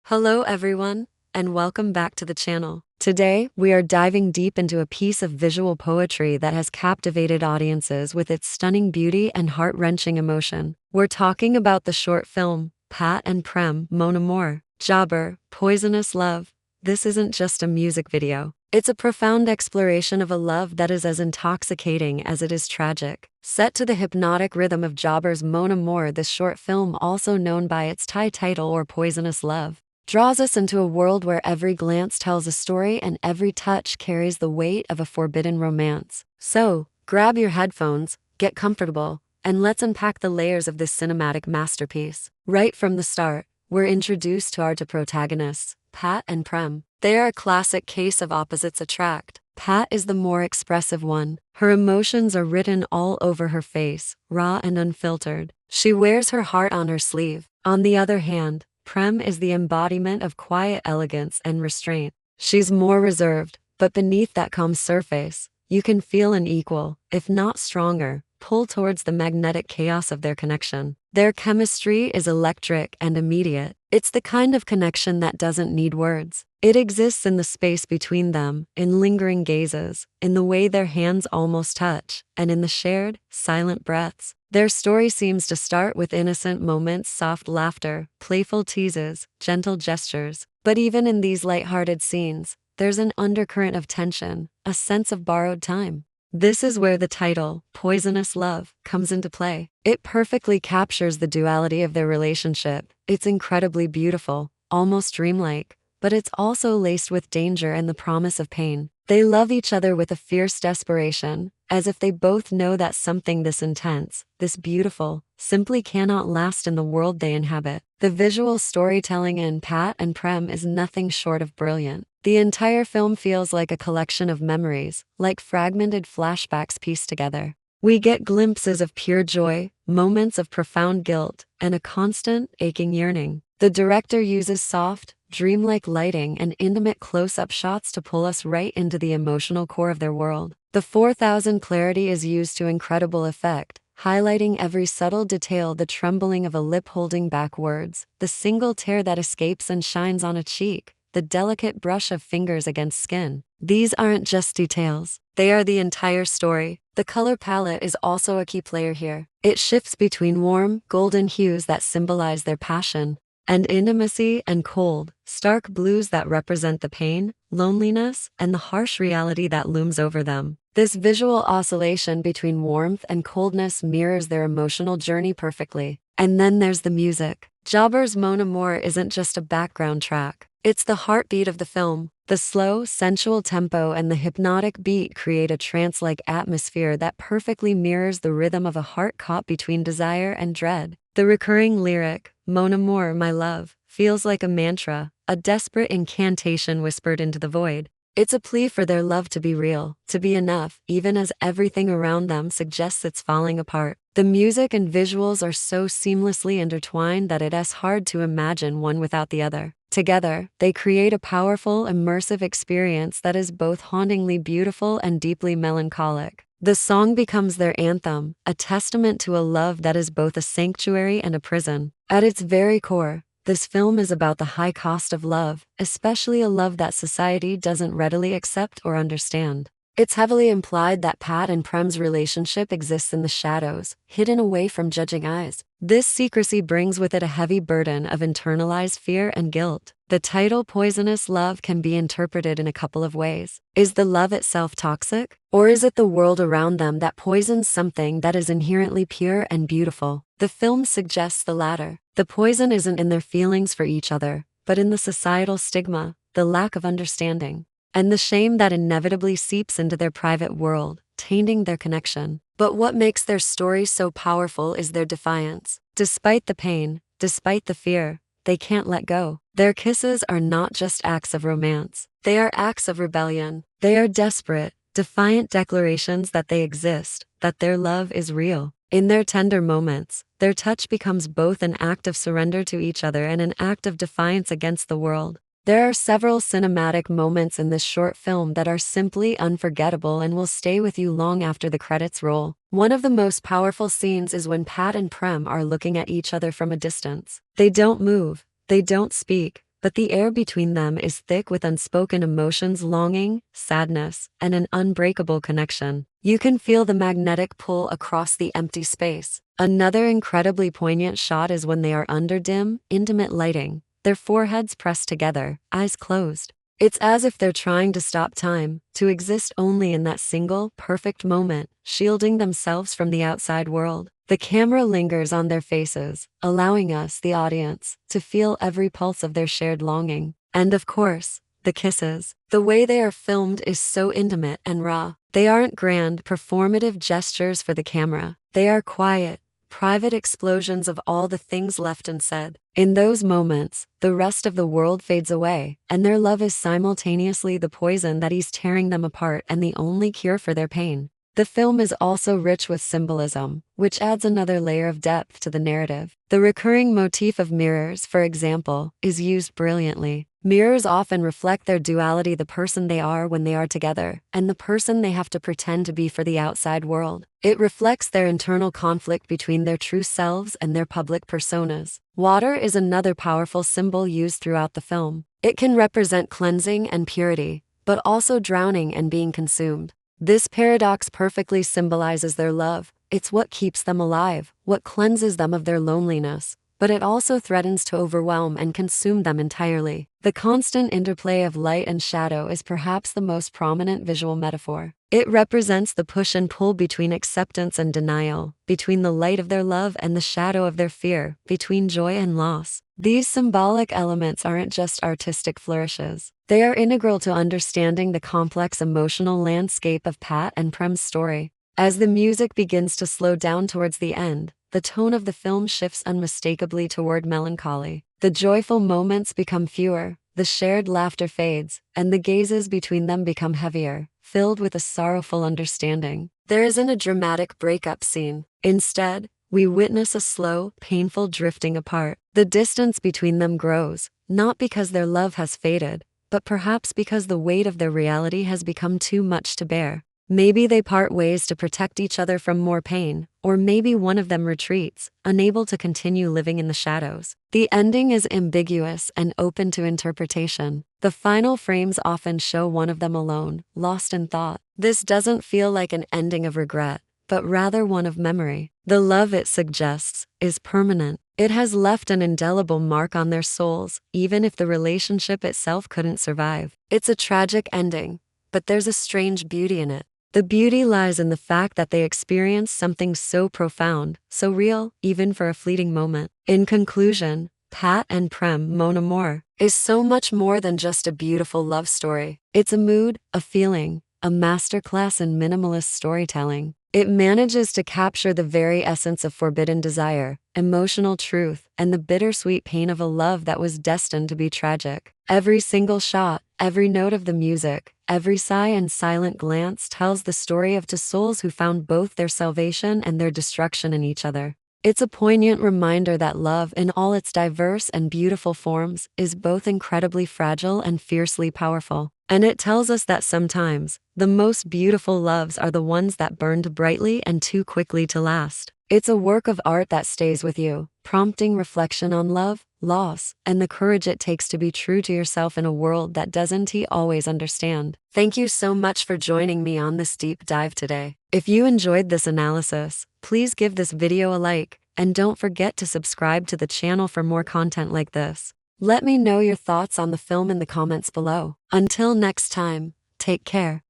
Hello everyone, and welcome back to the channel. Today, we are diving deep into a piece of visual poetry that has captivated audiences with its stunning beauty and heart-wrenching emotion. We're talking about the short film, Pat and Prem, Mon Amour, DZHABER, Poisonous Love. This isn't just a music video. It's a profound exploration of a love that is as intoxicating as it is tragic. Set to the hypnotic rhythm of DZHABER's Mon Amour, this short film, also known by its Thai title or Poisonous Love, draws us into a world where every glance tells a story and every touch carries the weight of a forbidden romance. So, grab your headphones, get comfortable, and let's unpack the layers of this cinematic masterpiece. Right from the start, we're introduced to our two protagonists, Pat and Prem. They are a classic case of opposites attract. Pat is the more expressive one. Her emotions are written all over her face, raw and unfiltered. She wears her heart on her sleeve. On the other hand, Prem is the embodiment of quiet elegance and restraint. She's more reserved, but beneath that calm surface, you can feel an equal, if not stronger, pull towards the magnetic chaos of their connection. Their chemistry is electric and immediate. It's the kind of connection that doesn't need words. It exists in the space between them, in lingering gazes, in the way their hands almost touch, and in the shared, silent breaths. Their story seems to start with innocent moments, soft laughter, playful teases, gentle gestures. But even in these lighthearted scenes, there's an undercurrent of tension, a sense of borrowed time. This is where the title, Poisonous Love, comes into play. It perfectly captures the duality of their relationship. It's incredibly beautiful, almost dreamlike, but it's also laced with danger and the promise of pain. They love each other with a fierce desperation, as if they both know that something this intense, this beautiful, simply cannot last in the world they inhabit. The visual storytelling in Pat and Prem is nothing short of brilliant. The entire film feels like a collection of memories, like fragmented flashbacks pieced together. We get glimpses of pure joy, moments of profound guilt, and a constant, aching yearning. The director uses soft, dreamlike lighting and intimate close-up shots to pull us right into the emotional core of their world. The 4000 clarity is used to incredible effect, highlighting every subtle detail: the trembling of a lip holding back words, the single tear that escapes and shines on a cheek, the delicate brush of fingers against skin. These aren't just details, they are the entire story. The color palette is also a key player here. It shifts between warm, golden hues that symbolize their passion, and intimacy, and cold, stark blues that represent the pain, loneliness, and the harsh reality that looms over them. This visual oscillation between warmth and coldness mirrors their emotional journey perfectly. And then there's the music. DZHABER's Mon Amour isn't just a background track. It's the heartbeat of the film. The slow, sensual tempo and the hypnotic beat create a trance-like atmosphere that perfectly mirrors the rhythm of a heart caught between desire and dread. The recurring lyric, Mon Amour, my love, feels like a mantra, a desperate incantation whispered into the void. It's a plea for their love to be real, to be enough, even as everything around them suggests it's falling apart. The music and visuals are so seamlessly intertwined that it's hard to imagine one without the other. Together, they create a powerful, immersive experience that is both hauntingly beautiful and deeply melancholic. The song becomes their anthem, a testament to a love that is both a sanctuary and a prison. At its very core, this film is about the high cost of love, especially a love that society doesn't readily accept or understand. It's heavily implied that Pat and Prem's relationship exists in the shadows, hidden away from judging eyes. This secrecy brings with it a heavy burden of internalized fear and guilt. The title Poisonous Love can be interpreted in a couple of ways. Is the love itself toxic? Or is it the world around them that poisons something that is inherently pure and beautiful? The film suggests the latter. The poison isn't in their feelings for each other, but in the societal stigma, the lack of understanding, and the shame that inevitably seeps into their private world, tainting their connection. But what makes their story so powerful is their defiance. Despite the pain, despite the fear, they can't let go. Their kisses are not just acts of romance. They are acts of rebellion. They are desperate, defiant declarations that they exist, that their love is real. In their tender moments, their touch becomes both an act of surrender to each other and an act of defiance against the world. There are several cinematic moments in this short film that are simply unforgettable and will stay with you long after the credits roll. One of the most powerful scenes is when Pat and Prem are looking at each other from a distance. They don't move, they don't speak, but the air between them is thick with unspoken emotions, longing, sadness, and an unbreakable connection. You can feel the magnetic pull across the empty space. Another incredibly poignant shot is when they are under dim, intimate lighting, their foreheads pressed together, eyes closed. It's as if they're trying to stop time, to exist only in that single, perfect moment, shielding themselves from the outside world. The camera lingers on their faces, allowing us, the audience, to feel every pulse of their shared longing. And of course, the kisses. The way they are filmed is so intimate and raw. They aren't grand, performative gestures for the camera. They are quiet, private explosions of all the things left unsaid. In those moments, the rest of the world fades away, and their love is simultaneously the poison that is tearing them apart and the only cure for their pain. The film is also rich with symbolism, which adds another layer of depth to the narrative. The recurring motif of mirrors, for example, is used brilliantly. Mirrors often reflect their duality, the person they are when they are together, and the person they have to pretend to be for the outside world. It reflects their internal conflict between their true selves and their public personas. Water is another powerful symbol used throughout the film. It can represent cleansing and purity, but also drowning and being consumed. This paradox perfectly symbolizes their love. It's what keeps them alive, what cleanses them of their loneliness, but it also threatens to overwhelm and consume them entirely. The constant interplay of light and shadow is perhaps the most prominent visual metaphor. It represents the push and pull between acceptance and denial, between the light of their love and the shadow of their fear, between joy and loss. These symbolic elements aren't just artistic flourishes. They are integral to understanding the complex emotional landscape of Pat and Prem's story. As the music begins to slow down towards the end, the tone of the film shifts unmistakably toward melancholy. The joyful moments become fewer, the shared laughter fades, and the gazes between them become heavier, filled with a sorrowful understanding. There isn't a dramatic breakup scene. Instead, we witness a slow, painful drifting apart. The distance between them grows, not because their love has faded, but perhaps because the weight of their reality has become too much to bear. Maybe they part ways to protect each other from more pain, or maybe one of them retreats, unable to continue living in the shadows. The ending is ambiguous and open to interpretation. The final frames often show one of them alone, lost in thought. This doesn't feel like an ending of regret, but rather one of memory. The love it suggests is permanent. It has left an indelible mark on their souls, even if the relationship itself couldn't survive. It's a tragic ending, but there's a strange beauty in it. The beauty lies in the fact that they experience something so profound, so real, even for a fleeting moment. In conclusion, Pat and Prem, Mon Amour, is so much more than just a beautiful love story. It's a mood, a feeling, a masterclass in minimalist storytelling. It manages to capture the very essence of forbidden desire, emotional truth, and the bittersweet pain of a love that was destined to be tragic. Every single shot, every note of the music, every sigh and silent glance tells the story of two souls who found both their salvation and their destruction in each other. It's a poignant reminder that love, in all its diverse and beautiful forms, is both incredibly fragile and fiercely powerful. And it tells us that sometimes, the most beautiful loves are the ones that burned brightly and too quickly to last. It's a work of art that stays with you, prompting reflection on love, loss, and the courage it takes to be true to yourself in a world that doesn't always understand. Thank you so much for joining me on this deep dive today. If you enjoyed this analysis, please give this video a like, and don't forget to subscribe to the channel for more content like this. Let me know your thoughts on the film in the comments below. Until next time, take care.